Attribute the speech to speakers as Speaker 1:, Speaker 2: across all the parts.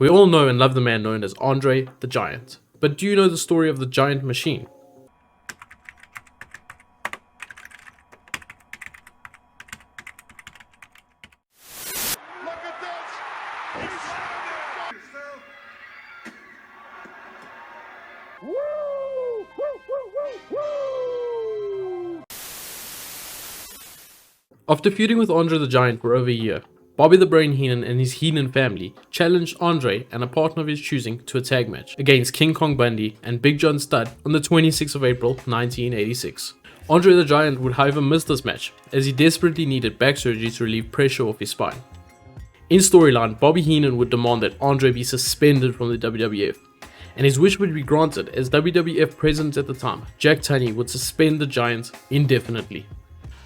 Speaker 1: We all know and love the man known as Andre the Giant. But do you know the story of the Giant Machine? After feuding with Andre the Giant for over a year, Bobby the Brain Heenan and his Heenan family challenged Andre and a partner of his choosing to a tag match against King Kong Bundy and Big John Studd on the 26th of April 1986. Andre the Giant would however miss this match as he desperately needed back surgery to relieve pressure off his spine. In storyline, Bobby Heenan would demand that Andre be suspended from the WWF, and his wish would be granted as WWF president at the time, Jack Tunney, would suspend the Giant indefinitely.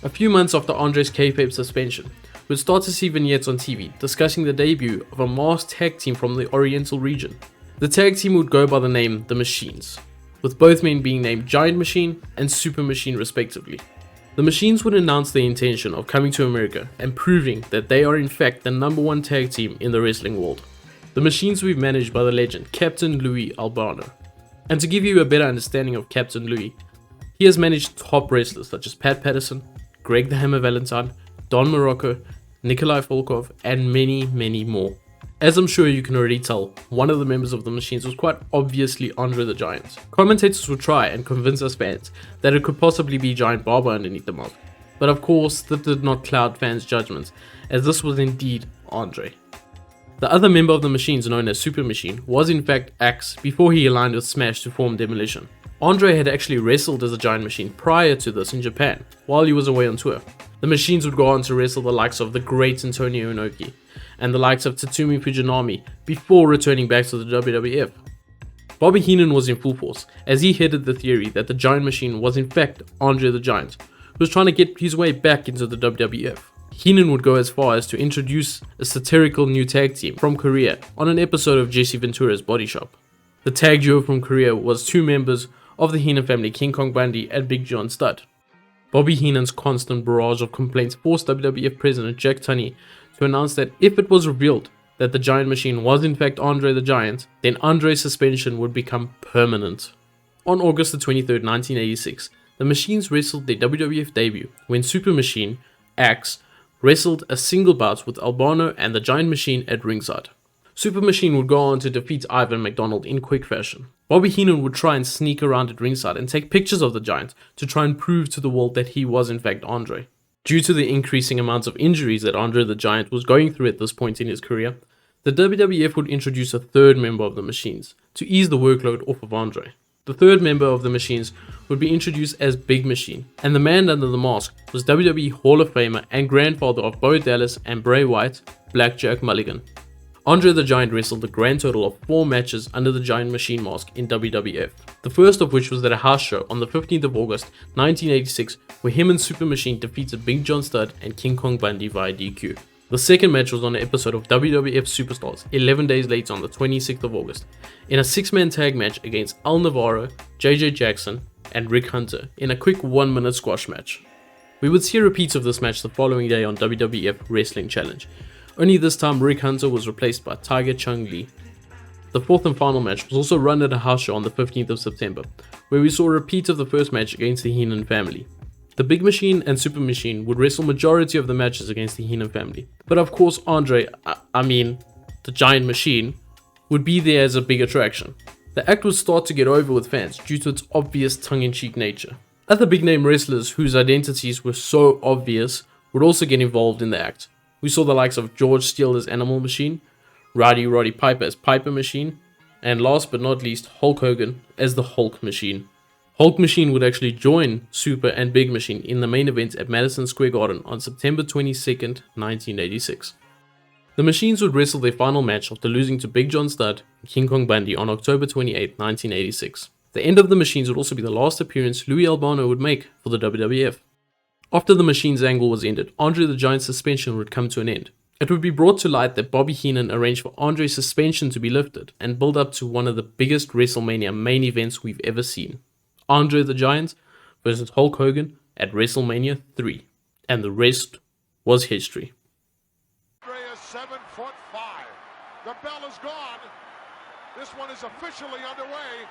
Speaker 1: A few months after Andre's kayfabe suspension, we'd start to see vignettes on TV discussing the debut of a masked tag team from the Oriental region. The tag team would go by the name The Machines, with both men being named Giant Machine and Super Machine respectively. The Machines would announce their intention of coming to America and proving that they are in fact the #1 tag team in the wrestling world. The Machines will be managed by the legend Captain Louis Albano. And to give you a better understanding of Captain Louis, he has managed top wrestlers such as Pat Patterson, Greg the Hammer Valentine, Don Morocco, Nikolai Volkov, and many more. As I'm sure you can already tell, one of the members of the Machines was quite obviously Andre the Giant. Commentators would try and convince us fans that it could possibly be Giant Baba underneath the mask, but of course that did not cloud fans' judgments, as this was indeed Andre. The other member of the Machines, known as Super Machine, was in fact Axe before he aligned with Smash to form Demolition. Andre had actually wrestled as a Giant Machine prior to this in Japan, while he was away on tour. The Machines would go on to wrestle the likes of the great Antonio Inoki and the likes of Tatsumi Fujinami before returning back to the WWF. Bobby Heenan was in full force, as he headed the theory that the Giant Machine was in fact Andre the Giant, who was trying to get his way back into the WWF. Heenan would go as far as to introduce a satirical new tag team from Korea on an episode of Jesse Ventura's Body Shop. The tag duo from Korea was two members of the Heenan family, King Kong Bundy and Big John Studd. Bobby Heenan's constant barrage of complaints forced WWF President Jack Tunney to announce that if it was revealed that the Giant Machine was in fact Andre the Giant, then Andre's suspension would become permanent. On August the 23rd, 1986, the Machines wrestled their WWF debut when Super Machine, Axe, wrestled a single bout with Albano and the Giant Machine at ringside. Super Machine would go on to defeat Ivan McDonald in quick fashion. Bobby Heenan would try and sneak around at ringside and take pictures of the Giant to try and prove to the world that he was in fact Andre. Due to the increasing amounts of injuries that Andre the Giant was going through at this point in his career, the WWF would introduce a third member of the Machines to ease the workload off of Andre. The third member of the Machines would be introduced as Big Machine, and the man under the mask was WWE Hall of Famer and grandfather of Bo Dallas and Bray Wyatt, Blackjack Mulligan. Andre the Giant wrestled a grand total of 4 matches under the Giant Machine mask in WWF. The first of which was at a house show on the 15th of August 1986, where him and Super Machine defeated Big John Studd and King Kong Bundy via DQ. The second match was on an episode of WWF Superstars 11 days later on the 26th of August, in a 6-man tag match against Al Navarro, JJ Jackson, and Rick Hunter in a quick 1-minute squash match. We would see repeats of this match the following day on WWF Wrestling Challenge, only this time Rick Hunter was replaced by Tiger Chung Lee. The fourth and final match was also run at a house show on the 15th of September, where we saw a repeat of the first match against the Heenan family. The Big Machine and Super Machine would wrestle majority of the matches against the Heenan family, but of course Andre, the Giant Machine, would be there as a big attraction. The act would start to get over with fans due to its obvious tongue-in-cheek nature. Other big-name wrestlers whose identities were so obvious would also get involved in the act. We saw the likes of George Steele as Animal Machine, Roddy Piper as Piper Machine, and last but not least Hulk Hogan as the Hulk Machine. Hulk Machine would actually join Super and Big Machine in the main event at Madison Square Garden on September 22nd, 1986. The Machines would wrestle their final match after losing to Big John Studd and King Kong Bundy on October 28, 1986. The end of the Machines would also be the last appearance Louis Albano would make for the WWF. After the Machines angle was ended, Andre the Giant's suspension would come to an end. It would be brought to light that Bobby Heenan arranged for Andre's suspension to be lifted and build up to one of the biggest WrestleMania main events we've ever seen. Andre the Giant versus Hulk Hogan at WrestleMania 3. And the rest was history.
Speaker 2: Andre is 7'5", the bell is gone. This one is officially underway.